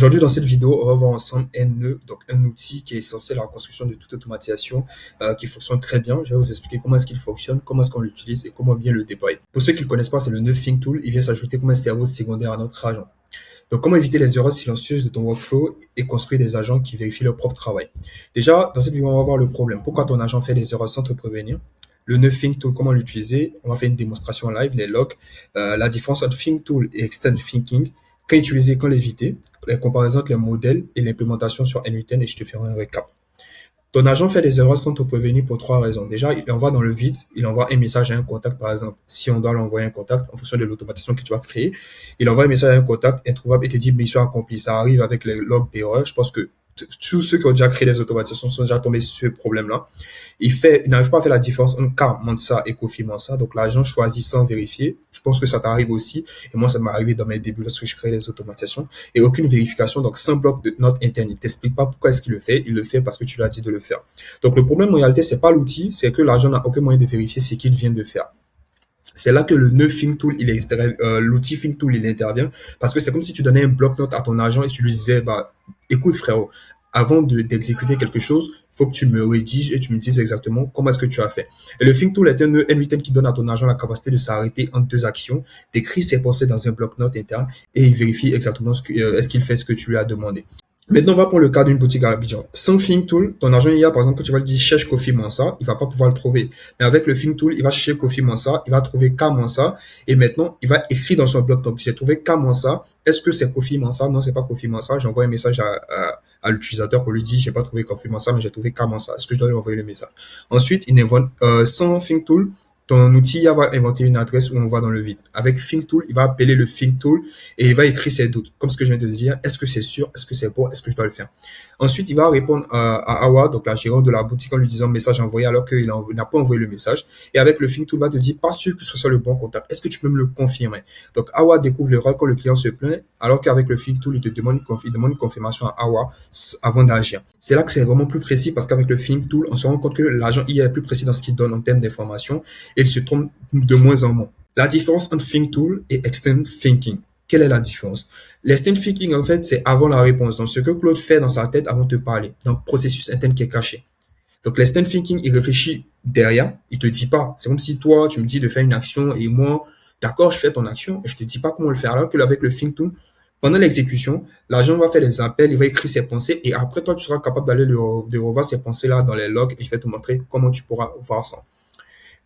Aujourd'hui, dans cette vidéo, on va voir ensemble un nœud, donc un outil qui est essentiel à la construction de toute automatisation, qui fonctionne très bien. Je vais vous expliquer comment est-ce qu'il fonctionne, comment est-ce qu'on l'utilise et comment bien le déployer. Pour ceux qui ne le connaissent pas, c'est le nœud Think Tool. Il vient s'ajouter comme un cerveau secondaire à notre agent. Donc, comment éviter les erreurs silencieuses de ton workflow et construire des agents qui vérifient leur propre travail. Déjà, dans cette vidéo, on va voir le problème. Pourquoi ton agent fait des erreurs sans te prévenir? Le nœud Think Tool, comment l'utiliser? On va faire une démonstration live, les logs, la différence entre Think Tool et Extend Thinking, quand utiliser, quand l'éviter, les comparaisons entre les modèles et l'implémentation sur N8N et je te ferai un récap. Ton agent fait des erreurs sans te prévenir pour trois raisons. Déjà, il envoie dans le vide, il envoie un message à un contact, par exemple. Si on doit l'envoyer un contact, en fonction de l'automatisation que tu vas créer, il envoie un message à un contact introuvable et te dit mission accomplie. Ça arrive avec les logs d'erreurs. Je pense que tous ceux qui ont déjà créé des automatisations sont déjà tombés sur ce problème-là. Il n'arrive pas à faire la différence entre K, Mansa et Kofi Mansa. Donc, l'agent choisit sans vérifier. Je pense que ça t'arrive aussi. Et moi, ça m'est arrivé dans mes débuts lorsque je crée les automatisations. Et aucune vérification. Donc, sans bloc de note interne. Il t'explique pas pourquoi est-ce qu'il le fait. Il le fait parce que tu lui as dit de le faire. Donc, le problème, en réalité, c'est pas l'outil. C'est que l'agent n'a aucun moyen de vérifier ce qu'il vient de faire. C'est là que le nœud Think Tool, l'outil Think Tool, il intervient. Parce que c'est comme si tu donnais un bloc-notes à ton agent et tu lui disais, bah, écoute, frérot, avant d'exécuter quelque chose, il faut que tu me rédiges et tu me dises exactement comment est-ce que tu as fait. Et le Think Tool est un nœud N8N qui donne à ton agent la capacité de s'arrêter entre deux actions, d'écrire ses pensées dans un bloc-notes interne et il vérifie exactement est-ce qu'il fait ce que tu lui as demandé. Maintenant, on va prendre le cas d'une boutique à Abidjan. Sans Think Tool, ton agent IA, par exemple, que tu vas lui dire cherche Kofi Mansa, il va pas pouvoir le trouver. Mais avec le Think Tool, il va chercher Kofi Mansa, il va trouver K Mansa, et maintenant, il va écrire dans son bloc. Donc, j'ai trouvé K Mansa. Est-ce que c'est Kofi Mansa? Non, c'est pas Kofi Mansa. J'envoie un message à l'utilisateur pour lui dire, j'ai pas trouvé Kofi Mansa, mais j'ai trouvé K Mansa. Est-ce que je dois lui envoyer le message? Ensuite, sans Think Tool, ton outil va inventer une adresse où on va dans le vide. Avec Think Tool, il va appeler le Think Tool et il va écrire ses doutes. Comme ce que je viens de dire, est-ce que c'est sûr? Est-ce que c'est bon? Est-ce que je dois le faire? Ensuite, il va répondre à Awa, donc la gérante de la boutique, en lui disant message envoyé alors qu'il n'a pas envoyé le message. Et avec le Think Tool, il va te dire, pas sûr que ce soit le bon contact. Est-ce que tu peux me le confirmer? Donc, Awa découvre l'erreur quand le client se plaint, alors qu'avec le Think Tool, il te demande une confirmation à Awa avant d'agir. C'est là que c'est vraiment plus précis parce qu'avec le Think Tool, on se rend compte que l'agent IA est plus précis dans ce qu'il donne en termes d'informations et il se trompe de moins en moins. La différence entre Think Tool et Extend Thinking. Quelle est la différence? L'extend thinking, en fait, c'est avant la réponse. Donc, ce que Claude fait dans sa tête avant de te parler. Donc, processus interne qui est caché. Donc, l'extend thinking, il réfléchit derrière. Il te dit pas. C'est comme si toi, tu me dis de faire une action et moi, d'accord, je fais ton action et je te dis pas comment le faire. Alors que avec le think tool, pendant l'exécution, l'agent va faire les appels, il va écrire ses pensées et après, toi, tu seras capable de revoir ces pensées-là dans les logs et je vais te montrer comment tu pourras voir ça.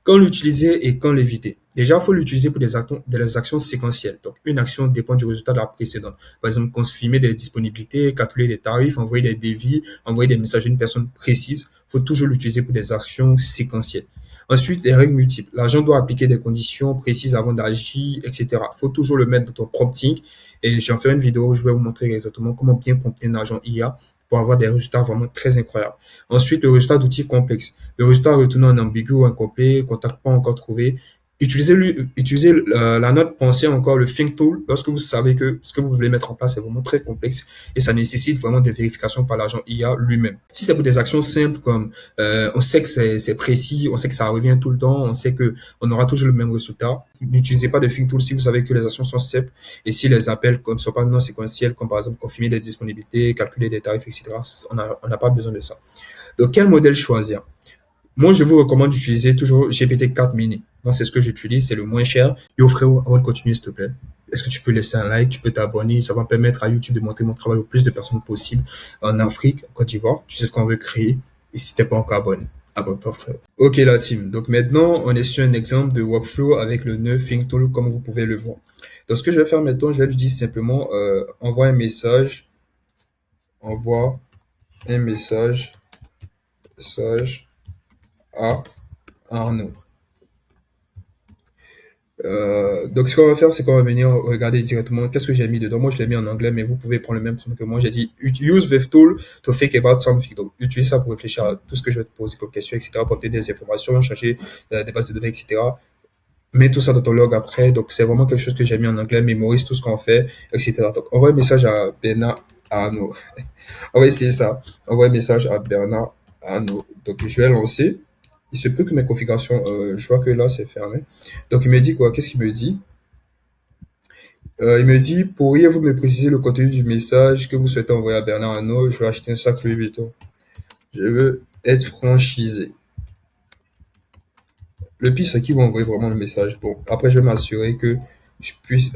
Quand l'utiliser et quand l'éviter. Déjà, il faut l'utiliser pour des actions séquentielles. Donc, une action dépend du résultat de la précédente. Par exemple, confirmer des disponibilités, calculer des tarifs, envoyer des devis, envoyer des messages à une personne précise. Il faut toujours l'utiliser pour des actions séquentielles. Ensuite, les règles multiples. L'agent doit appliquer des conditions précises avant d'agir, etc. Il faut toujours le mettre dans ton prompting. Et j'en ferai une vidéo où je vais vous montrer exactement comment bien prompter un agent IA pour avoir des résultats vraiment très incroyables. Ensuite, le résultat d'outils complexes. Le résultat retenu en ambigu ou incomplet, contact pas encore trouvé. Utilisez la note pensée encore, le think tool, lorsque vous savez que ce que vous voulez mettre en place est vraiment très complexe et ça nécessite vraiment des vérifications par l'agent IA lui-même. Si c'est pour des actions simples comme on sait que c'est précis, on sait que ça revient tout le temps, on sait que on aura toujours le même résultat, n'utilisez pas de think tool si vous savez que les actions sont simples et si les appels ne sont pas non séquentiels, comme par exemple confirmer des disponibilités, calculer des tarifs, etc. On n'a pas besoin de ça. Donc, quel modèle choisir? Moi, je vous recommande d'utiliser toujours GPT-4 mini. Moi, c'est ce que j'utilise, c'est le moins cher. Yo, frérot, avant de continuer, s'il te plaît, est-ce que tu peux laisser un like, tu peux t'abonner, ça va me permettre à YouTube de montrer mon travail au plus de personnes possible en Afrique, en Côte d'Ivoire. Tu sais ce qu'on veut créer. Et si t'es pas encore abonné, abonne-toi, frère. Ok, la team. Donc maintenant, on est sur un exemple de workflow avec le nœud Think Tool, comme vous pouvez le voir. Donc, ce que je vais faire maintenant, je vais lui dire simplement, envoie un message à Arnaud. Donc, ce qu'on va faire, c'est qu'on va venir regarder directement qu'est-ce que j'ai mis dedans. Moi, je l'ai mis en anglais, mais vous pouvez prendre le même truc que moi. J'ai dit use the tool to think about something. Donc, utilise ça pour réfléchir à tout ce que je vais te poser comme question, etc. Pour obtenir des informations, chercher des bases de données, etc. Mets tout ça dans ton log après. Donc, c'est vraiment quelque chose que j'ai mis en anglais. Mémorise tout ce qu'on fait, etc. Donc, envoie un message à Bernard Arnaud. On va essayer ça. Envoie un message à Bernard Arnaud. Donc, je vais lancer. Il se peut que mes configurations, je vois que là, c'est fermé. Donc, il me dit quoi? Qu'est-ce qu'il me dit? Il me dit, pourriez-vous me préciser le contenu du message que vous souhaitez envoyer à Bernard Arnault? Je veux acheter un sac Louis Vuitton. Je veux être franchisé. Le pire, c'est qu'ils vont envoyer vraiment le message. Bon, après, je vais m'assurer que je puisse.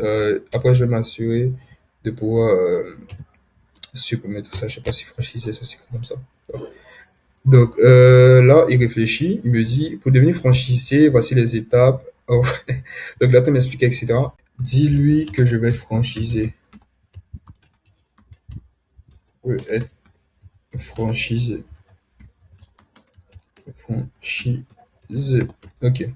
Après, je vais m'assurer de pouvoir supprimer tout ça. Je sais pas si franchisé, ça s'écrit comme ça. Donc là, il réfléchit. Il me dit, pour devenir franchisé, voici les étapes. Oh, donc là, tu m'expliques, etc. Dis-lui que je vais être franchisé. Être franchisé. Franchisé. Ok.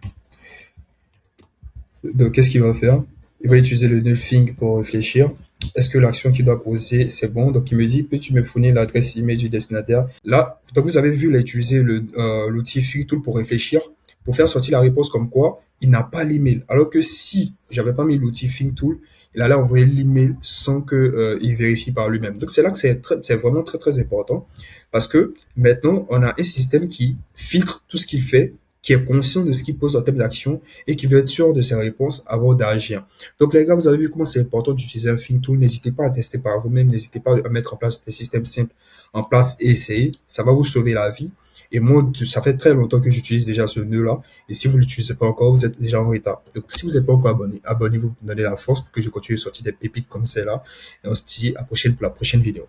Donc, qu'est-ce qu'il va faire? Il va utiliser le Nothing pour réfléchir. Est-ce que l'action qu'il doit poser, c'est bon? Donc, il me dit, peux-tu me fournir l'adresse email du destinataire? Là, donc vous avez vu, il a utilisé l'outil Tool pour réfléchir, pour faire sortir la réponse comme quoi il n'a pas l'email. Alors que si j'avais pas mis l'outil Tool, il allait envoyer l'email sans que, il vérifie par lui-même. Donc, c'est là que c'est vraiment très, très important parce que maintenant, on a un système qui filtre tout ce qu'il fait, qui est conscient de ce qu'il pose en termes d'action et qui veut être sûr de ses réponses avant d'agir. Donc les gars, vous avez vu comment c'est important d'utiliser un Think Tool. N'hésitez pas à tester par vous-même, n'hésitez pas à mettre en place des systèmes simples en place et essayer. Ça va vous sauver la vie. Et moi, ça fait très longtemps que j'utilise déjà ce nœud-là. Et si vous ne l'utilisez pas encore, vous êtes déjà en retard. Donc si vous n'êtes pas encore abonné, abonnez-vous pour me donner la force pour que je continue à sortir des pépites comme celle-là. Et on se dit à la prochaine pour la prochaine vidéo.